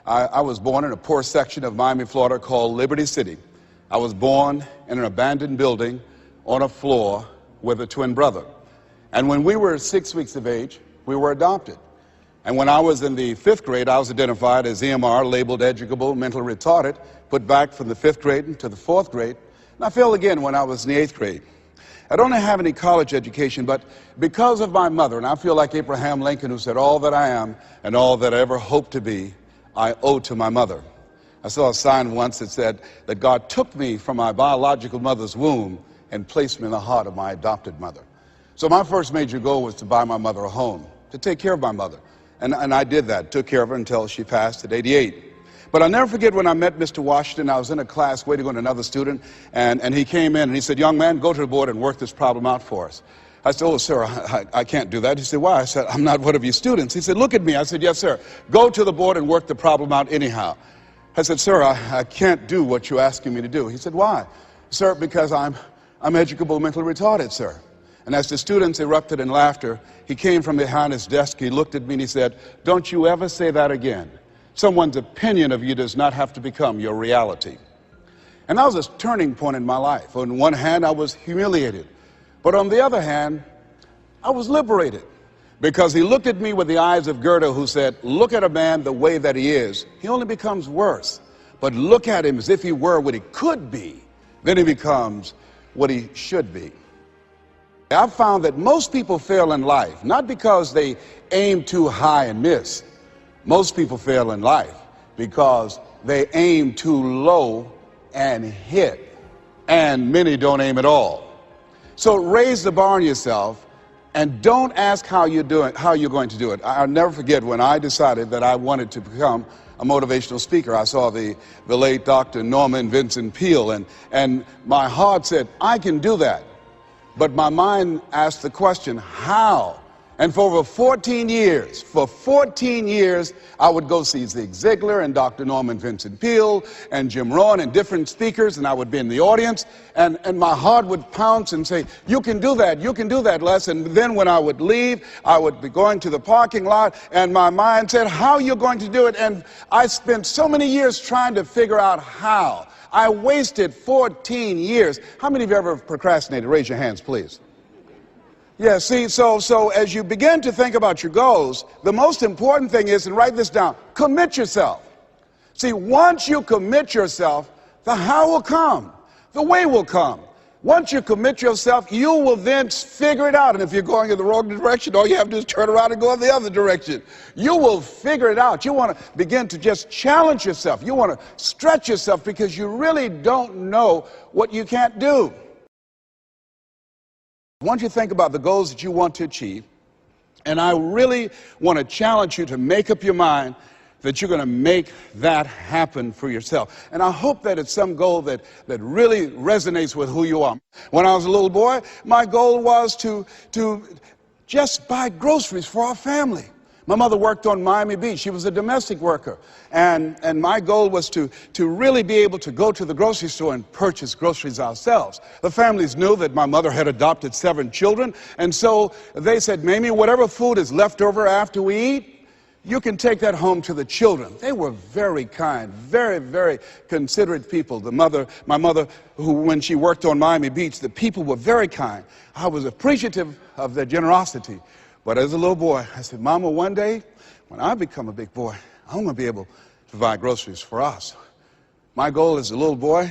I was born in a poor section of Miami, Florida called Liberty City. I was born in an abandoned building on a floor with a twin brother. And when we were 6 weeks of age, we were adopted. And when I was in the 5th grade, I was identified as EMR, labeled educable, mentally retarded, put back from the 5th grade into the 4th grade. And I failed again when I was in the 8th grade. I don't have any college education, but because of my mother, and I feel like Abraham Lincoln, who said, "All that I am and all that I ever hope to be, I owe to my mother." I saw a sign once that said that God took me from my biological mother's womb and placed me in the heart of my adopted mother. So my first major goal was to buy my mother a home, to take care of my mother. And I did that, took care of her until she passed at 88. But I'll never forget when I met Mr. Washington. I was in a class waiting on another student, and he came in and he said, "Young man, go to the board and work this problem out for us." I said, "Oh, sir, I can't do that." He said, "Why?" I said, "I'm not one of your students." He said, "Look at me." I said, "Yes, sir. Go to the board and work the problem out anyhow." I said, "Sir, I can't do what you're asking me to do." He said, "Why?" "Sir, because I'm educable, mentally retarded, sir." And as the students erupted in laughter, he came from behind his desk, he looked at me and he said, "Don't you ever say that again. Someone's opinion of you does not have to become your reality." And that was a turning point in my life. On one hand, I was humiliated. But on the other hand, I was liberated. Because he looked at me with the eyes of Goethe, who said, "Look at a man the way that he is. He only becomes worse. But look at him as if he were what he could be. Then he becomes what he should be." I've found that most people fail in life, not because they aim too high and miss. Most people fail in life because they aim too low and hit, and many don't aim at all. So raise the bar on yourself and don't ask how you're going to do it. I'll never forget when I decided that I wanted to become a motivational speaker. I saw the late Dr. Norman Vincent Peale, and my heart said, "I can do that." But my mind asked the question, how? And for over 14 years, I would go see Zig Ziglar and Dr. Norman Vincent Peale and Jim Rohn and different speakers, and I would be in the audience, and my heart would pounce and say, you can do that, Les. And then when I would leave, I would be going to the parking lot, and my mind said, how are you going to do it? And I spent so many years trying to figure out how. I wasted 14 years. How many of you ever procrastinated? Raise your hands, please. Yeah, see, so as you begin to think about your goals, the most important thing is, and write this down, commit yourself. See, once you commit yourself, the how will come, the way will come. Once you commit yourself, you will then figure it out. And if you're going in the wrong direction, all you have to do is turn around and go in the other direction. You will figure it out. You want to begin to just challenge yourself. You want to stretch yourself because you really don't know what you can't do. Once you think about the goals that you want to achieve, and I really want to challenge you to make up your mind that you're going to make that happen for yourself. And I hope that it's some goal that really resonates with who you are. When I was a little boy, my goal was to just buy groceries for our family. My mother worked on Miami Beach. She was a domestic worker. And my goal was to really be able to go to the grocery store and purchase groceries ourselves. The families knew that my mother had adopted 7 children. And so they said, "Mamie, whatever food is left over after we eat, you can take that home to the children." They were very kind, very, very considerate people. My mother, who when she worked on Miami Beach, the people were very kind. I was appreciative of their generosity. But as a little boy, I said, "Mama, one day, when I become a big boy, I'm going to be able to buy groceries for us." My goal as a little boy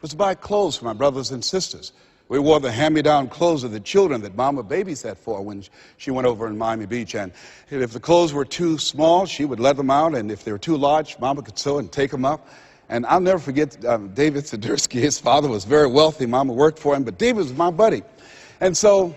was to buy clothes for my brothers and sisters. We wore the hand-me-down clothes of the children that Mama babysat for when she went over in Miami Beach. And if the clothes were too small, she would let them out. And if they were too large, Mama could sew and take them up. And I'll never forget David Sidursky. His father was very wealthy. Mama worked for him, but David was my buddy. And so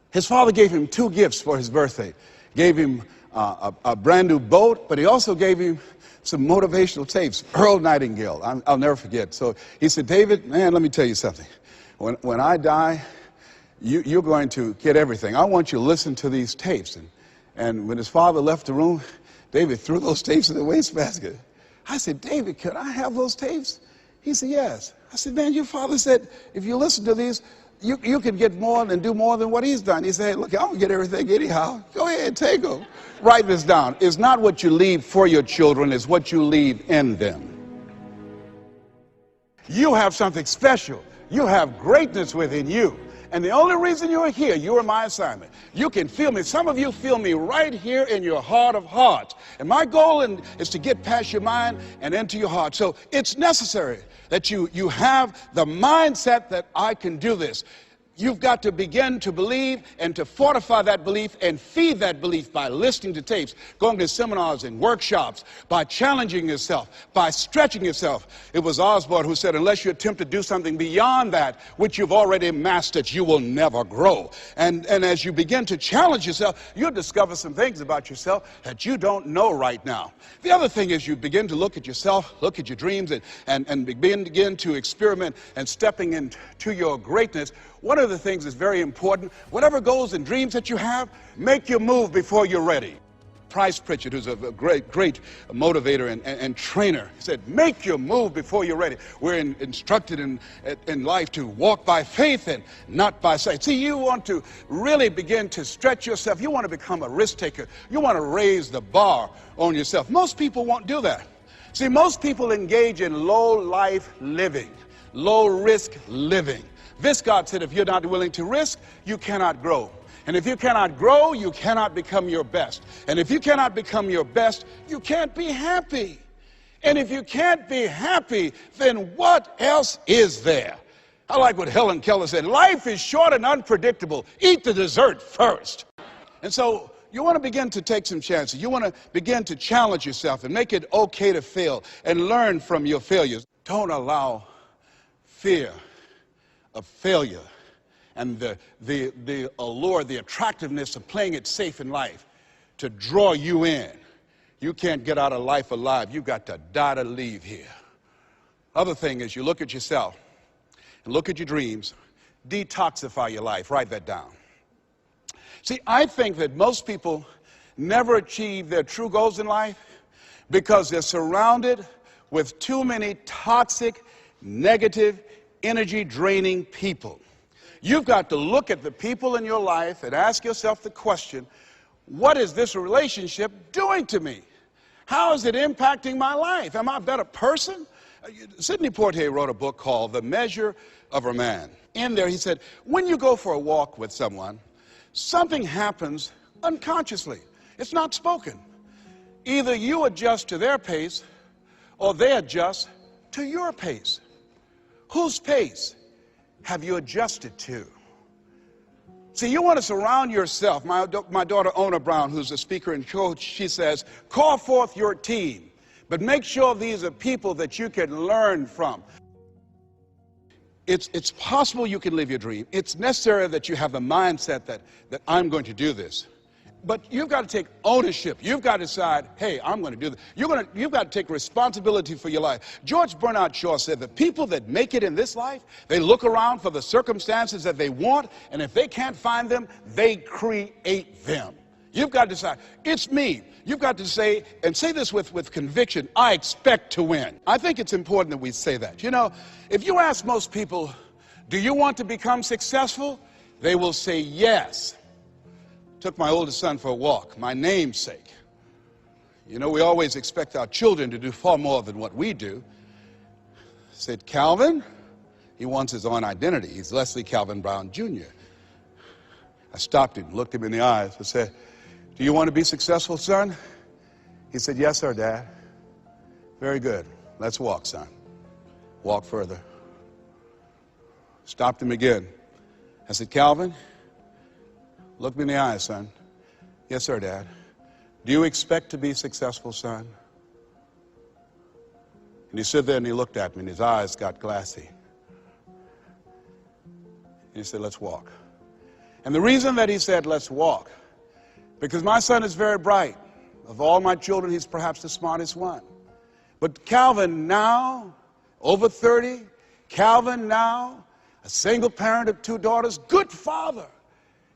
his father gave him 2 gifts for his birthday. Gave him a brand new boat, but he also gave him some motivational tapes. Earl Nightingale, I'll never forget. So he said, "David, man, let me tell you something. When I die, you're going to get everything. I want you to listen to these tapes." And when his father left the room, David threw those tapes in the wastebasket. I said, "David, could I have those tapes?" He said, "Yes." I said, "Man, your father said if you listen to these, you can get more and do more than what he's done. He said, hey, look, I'm going to get everything anyhow. Go ahead, take them. Write this down. It's not what you leave for your children, it's what you leave in them. You have something special. You have greatness within you. And the only reason you're here, you are my assignment. You can feel me. Some of you feel me right here in your heart of hearts. And my goal is to get past your mind and into your heart. So it's necessary that you have the mindset that I can do this. You've got to begin to believe and to fortify that belief and feed that belief by listening to tapes, going to seminars and workshops, by challenging yourself, by stretching yourself. It was Osborne who said, unless you attempt to do something beyond that which you've already mastered, you will never grow. And as you begin to challenge yourself, you'll discover some things about yourself that you don't know right now. The other thing is you begin to look at yourself, look at your dreams, and begin to experiment and stepping into your greatness. One of the things that's very important, whatever goals and dreams that you have, make your move before you're ready. Price Pritchett, who's a great motivator and trainer, said, make your move before you're ready. We're instructed in life to walk by faith and not by sight. See, you want to really begin to stretch yourself. You want to become a risk taker. You want to raise the bar on yourself. Most people won't do that. See, most people engage in low-life living, low-risk living. Viscott said, if you're not willing to risk, you cannot grow. And if you cannot grow, you cannot become your best. And if you cannot become your best, you can't be happy. And if you can't be happy, then what else is there? I like what Helen Keller said, life is short and unpredictable. Eat the dessert first. And so you want to begin to take some chances. You want to begin to challenge yourself and make it okay to fail and learn from your failures. Don't allow fear of failure and the allure, the attractiveness of playing it safe in life to draw you in. You can't get out of life alive. You've got to die to leave here. Other thing is you look at yourself and look at your dreams. Detoxify your life. Write that down. See, I think that most people never achieve their true goals in life because they're surrounded with too many toxic, negative, energy-draining people. You've got to look at the people in your life and ask yourself the question, what is this relationship doing to me? How is it impacting my life? Am I a better person? Sidney Poitier wrote a book called The Measure of a Man. In there he said, when you go for a walk with someone, something happens unconsciously. It's not spoken. Either you adjust to their pace or they adjust to your pace. Whose pace have you adjusted to? See, you want to surround yourself. My daughter, Ona Brown, who's a speaker and coach, she says, call forth your team, but make sure these are people that you can learn from. It's possible you can live your dream. It's necessary that you have the mindset that I'm going to do this. But you've got to take ownership. You've got to decide, hey, I'm going to do this. You've got to take responsibility for your life. George Bernard Shaw said the people that make it in this life, they look around for the circumstances that they want, and if they can't find them, they create them. You've got to decide, it's me. You've got to say, and say this with conviction, I expect to win. I think it's important that we say that. You know, if you ask most people, do you want to become successful? They will say yes. Took my oldest son for a walk, my namesake. You know, we always expect our children to do far more than what we do. Said, Calvin, he wants his own identity. He's Leslie Calvin Brown, Jr. I stopped him, looked him in the eyes, and said, do you want to be successful, son? He said, yes, sir, Dad. Very good. Let's walk, son. Walk further. Stopped him again. I said, Calvin, look me in the eyes, son. Yes, sir, Dad. Do you expect to be successful, son? And he stood there and he looked at me and his eyes got glassy. And he said, let's walk. And the reason that he said, let's walk, because my son is very bright. Of all my children, he's perhaps the smartest one. But Calvin now, over 30, Calvin now, a single parent of 2 daughters, good father.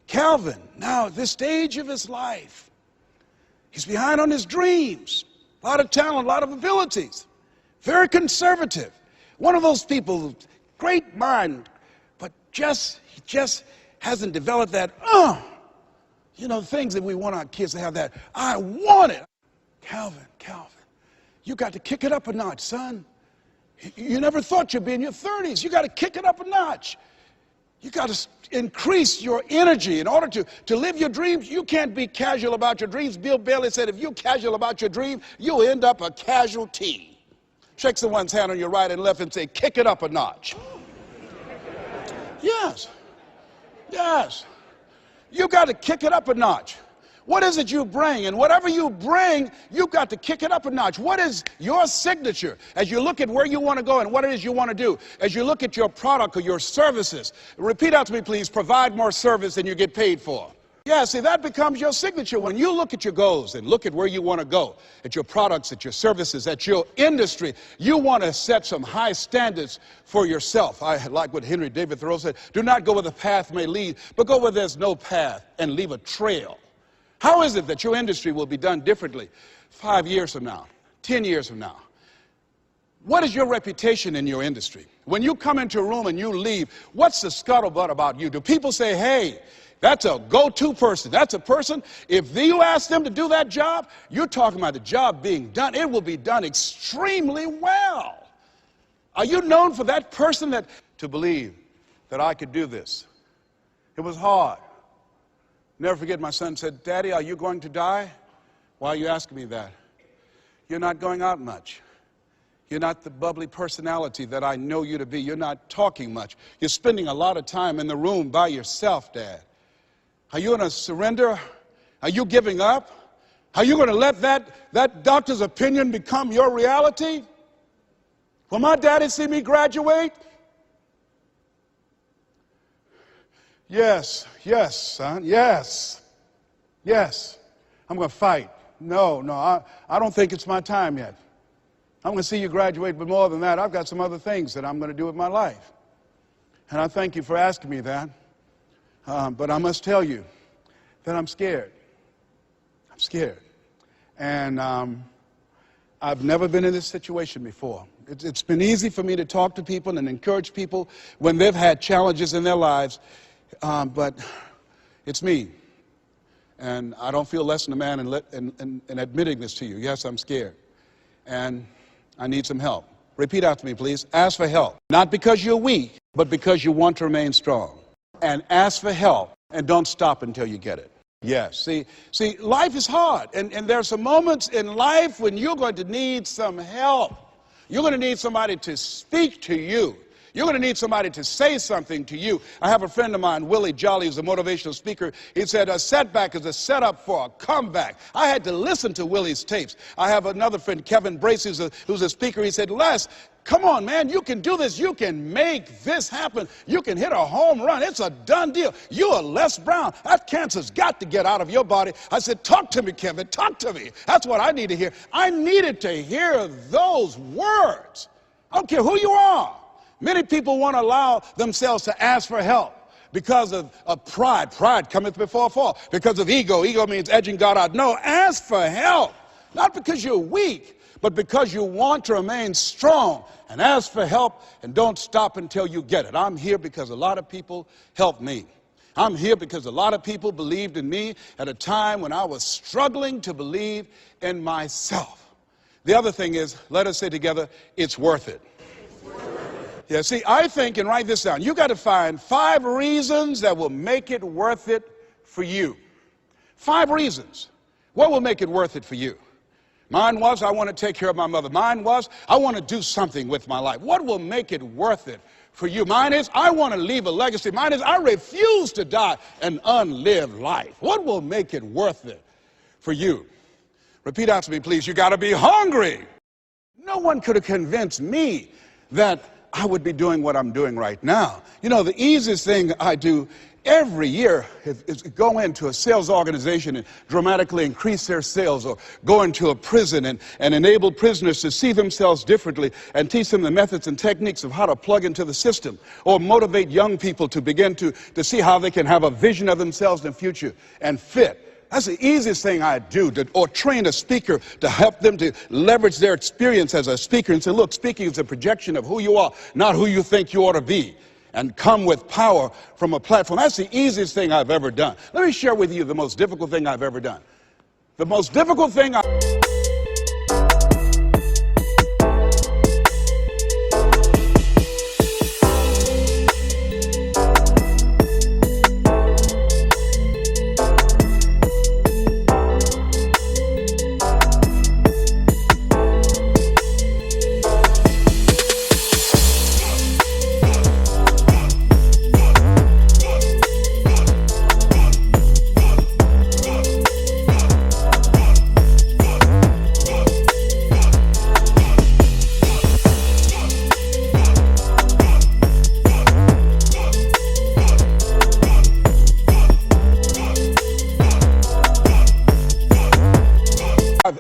Calvin, now at this stage of his life, he's behind on his dreams. A lot of talent, a lot of abilities. Very conservative. One of those people, great mind, but he just hasn't developed that, things that we want our kids to have, that I want it. Calvin, you got to kick it up a notch, son. You never thought you'd be in your 30s. You got to kick it up a notch. You got to increase your energy in order to live your dreams. You can't be casual about your dreams. Bill Bailey said, if you're casual about your dream, you'll end up a casualty. Shake someone's hand on your right and left and say, kick it up a notch. Yes. You got to kick it up a notch. What is it you bring? And whatever you bring, you've got to kick it up a notch. What is your signature as you look at where you want to go and what it is you want to do? As you look at your product or your services, repeat out to me, please, provide more service than you get paid for. Yeah, see, that becomes your signature. When you look at your goals and look at where you want to go, at your products, at your services, at your industry, you want to set some high standards for yourself. I like what Henry David Thoreau said, do not go where the path may lead, but go where there's no path and leave a trail. How is it that your industry will be done differently 5 years from now, 10 years from now? What is your reputation in your industry? When you come into a room and you leave, what's the scuttlebutt about you? Do people say, hey, that's a go-to person. That's a person, if you ask them to do that job, you're talking about the job being done. It will be done extremely well. Are you known for that person to believe that I could do this? It was hard. Never forget, my son said, Daddy, are you going to die? Why are you asking me that? You're not going out much. You're not the bubbly personality that I know you to be. You're not talking much. You're spending a lot of time in the room by yourself, Dad. Are you going to surrender? Are you giving up? Are you going to let that doctor's opinion become your reality? Will my daddy see me graduate? Yes, son, yes. I'm going to fight. No, I don't think it's my time yet. I'm going to see you graduate, but more than that, I've got some other things that I'm going to do with my life. And I thank you for asking me that. But I must tell you that I'm scared. I'm scared. And I've never been in this situation before. It's been easy for me to talk to people and encourage people when they've had challenges in their lives. But it's me. And I don't feel less than a man in admitting this to you. Yes, I'm scared. And I need some help. Repeat after me, please. Ask for help. Not because you're weak, but because you want to remain strong. And ask for help. And don't stop until you get it. Yes. See, life is hard. And there are some moments in life when you're going to need some help. You're going to need somebody to speak to you. You're going to need somebody to say something to you. I have a friend of mine, Willie Jolly, who's a motivational speaker. He said, a setback is a setup for a comeback. I had to listen to Willie's tapes. I have another friend, Kevin Brace, who's a speaker. He said, Les, come on, man, you can do this. You can make this happen. You can hit a home run. It's a done deal. You are Les Brown. That cancer's got to get out of your body. I said, talk to me, Kevin. Talk to me. That's what I need to hear. I needed to hear those words. I don't care who you are. Many people won't allow themselves to ask for help because of pride. Pride cometh before a fall. Because of ego. Ego means edging God out. No, ask for help. Not because you're weak, but because you want to remain strong. And ask for help and don't stop until you get it. I'm here because a lot of people helped me. I'm here because a lot of people believed in me at a time when I was struggling to believe in myself. The other thing is, let us say together, it's worth it. Yeah, see, I think, and write this down, you got to find 5 reasons that will make it worth it for you. 5 reasons. What will make it worth it for you? Mine was, I want to take care of my mother. Mine was, I want to do something with my life. What will make it worth it for you? Mine is, I want to leave a legacy. Mine is, I refuse to die an unlived life. What will make it worth it for you? Repeat after me, please. You got to be hungry. No one could have convinced me that I would be doing what I'm doing right now. You know, the easiest thing I do every year is go into a sales organization and dramatically increase their sales, or go into a prison and enable prisoners to see themselves differently and teach them the methods and techniques of how to plug into the system, or motivate young people to begin to see how they can have a vision of themselves in the future and fit. That's the easiest thing I do, or train a speaker to help them to leverage their experience as a speaker and say, look, speaking is a projection of who you are, not who you think you ought to be. and come with power from a platform. That's the easiest thing I've ever done. Let me share with you the most difficult thing I've ever done. The most difficult thing I've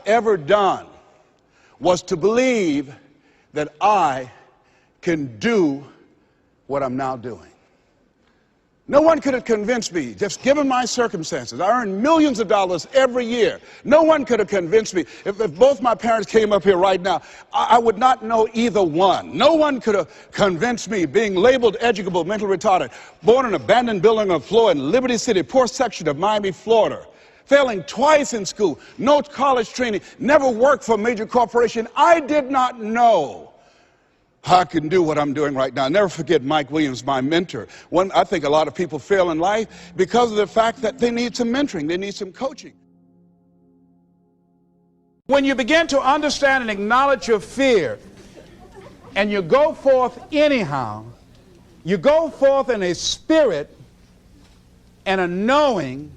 ever done was to believe that I can do what I'm now doing. No one could have convinced me, just given my circumstances. I earn millions of dollars every year. No one could have convinced me. If both my parents came up here right now, I would not know either one. No one could have convinced me, being labeled educable, mentally retarded, born in an abandoned building on a floor in Liberty City, poor section of Miami, Florida, failing twice in school, no college training, never worked for a major corporation. I did not know how I can do what I'm doing right now. I'll never forget Mike Williams, my mentor. I think a lot of people fail in life because of the fact that they need some mentoring, they need some coaching. When you begin to understand and acknowledge your fear, and you go forth anyhow, you go forth in a spirit and a knowing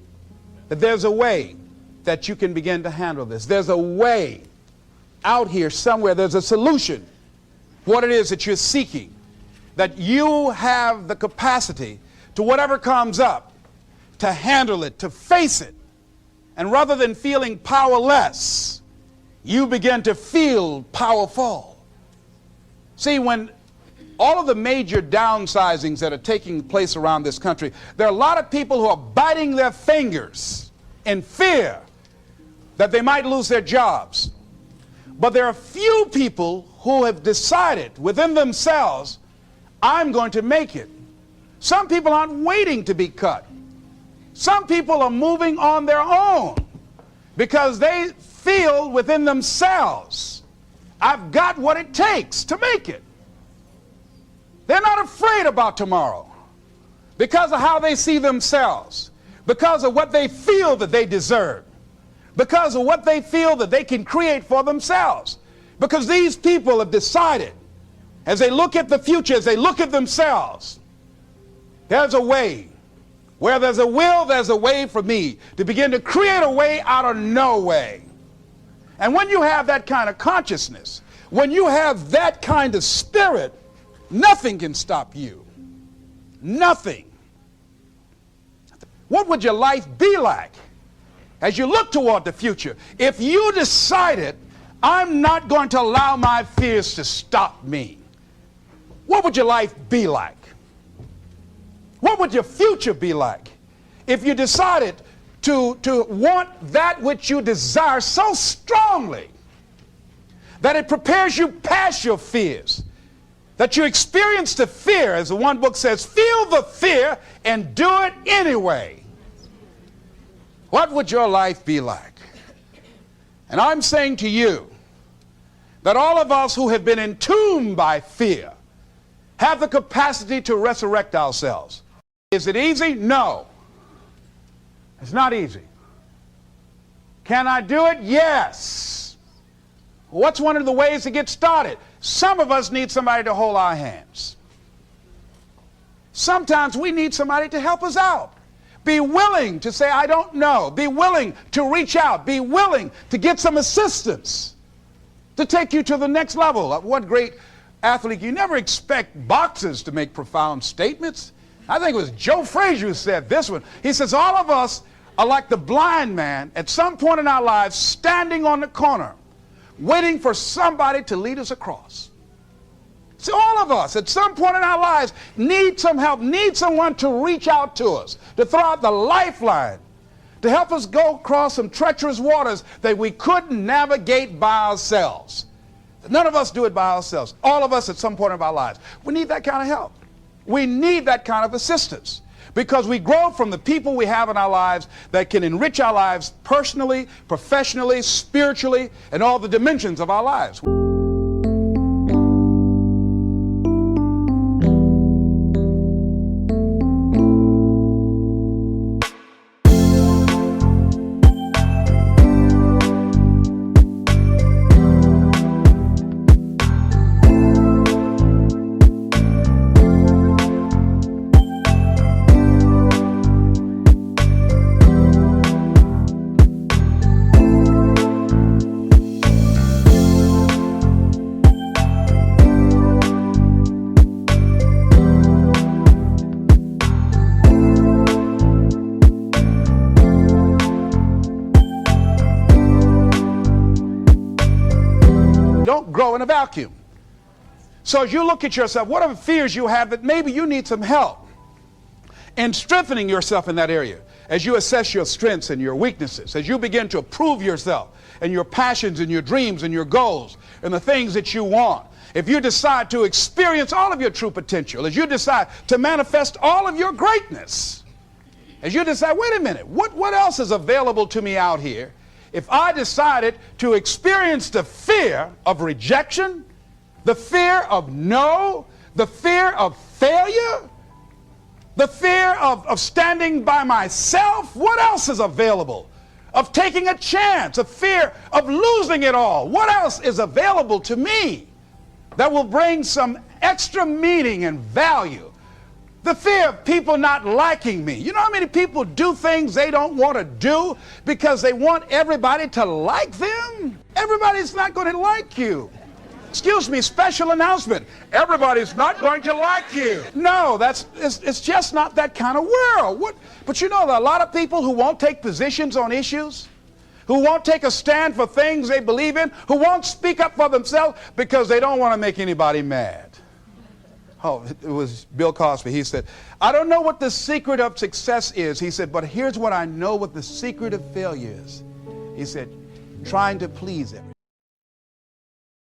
that there's a way that you can begin to handle this. There's a way out here somewhere. There's a solution. What it is that you're seeking, that you have the capacity to whatever comes up, to handle it, to face it. And rather than feeling powerless, you begin to feel powerful. See, when all of the major downsizings that are taking place around this country, there are a lot of people who are biting their fingers in fear that they might lose their jobs. But there are few people who have decided within themselves, I'm going to make it. Some people aren't waiting to be cut. Some people are moving on their own because they feel within themselves, I've got what it takes to make it. They're not afraid about tomorrow because of how they see themselves, because of what they feel that they deserve, because of what they feel that they can create for themselves. Because these people have decided, as they look at the future, as they look at themselves, there's a way. Where there's a will, there's a way for me to begin to create a way out of no way. And when you have that kind of consciousness, when you have that kind of spirit, nothing can stop you. Nothing. What would your life be like as you look toward the future if you decided, I'm not going to allow my fears to stop me? What would your life be like? What would your future be like if you decided to want that which you desire so strongly that it prepares you past your fears, that you experience the fear, as the one book says, feel the fear and do it anyway? What would your life be like? And I'm saying to you that all of us who have been entombed by fear have the capacity to resurrect ourselves. Is it easy? No. It's not easy. Can I do it? Yes. What's one of the ways to get started? Some of us need somebody to hold our hands. Sometimes we need somebody to help us out. Be willing to say, I don't know. Be willing to reach out. Be willing to get some assistance to take you to the next level. One great athlete, you never expect boxers to make profound statements. I think it was Joe Frazier who said this one. He says, all of us are like the blind man at some point in our lives standing on the corner waiting for somebody to lead us across. See, all of us at some point in our lives need some help, need someone to reach out to us, to throw out the lifeline, to help us go across some treacherous waters that we couldn't navigate by ourselves. None of us do it by ourselves. All of us at some point of our lives. We need that kind of help. We need that kind of assistance because we grow from the people we have in our lives that can enrich our lives personally, professionally, spiritually, and all the dimensions of our lives. Don't grow in a vacuum. So as you look at yourself, what are the fears you have that maybe you need some help in strengthening yourself in that area? As you assess your strengths and your weaknesses, as you begin to approve yourself and your passions and your dreams and your goals and the things that you want, if you decide to experience all of your true potential, as you decide to manifest all of your greatness, as you decide, wait a minute, what else is available to me out here? If I decided to experience the fear of rejection, the fear of no, the fear of failure, the fear of standing by myself, what else is available? Of taking a chance, a fear of losing it all. What else is available to me that will bring some extra meaning and value? The fear of people not liking me. You know how many people do things they don't want to do because they want everybody to like them? Everybody's not going to like you. Excuse me, special announcement. Everybody's not going to like you. No, it's just not that kind of world. But you know, there are a lot of people who won't take positions on issues, who won't take a stand for things they believe in, who won't speak up for themselves because they don't want to make anybody mad. Oh, it was Bill Cosby. He said, I don't know what the secret of success is. He said, but here's what I know what the secret of failure is. He said, trying to please everyone.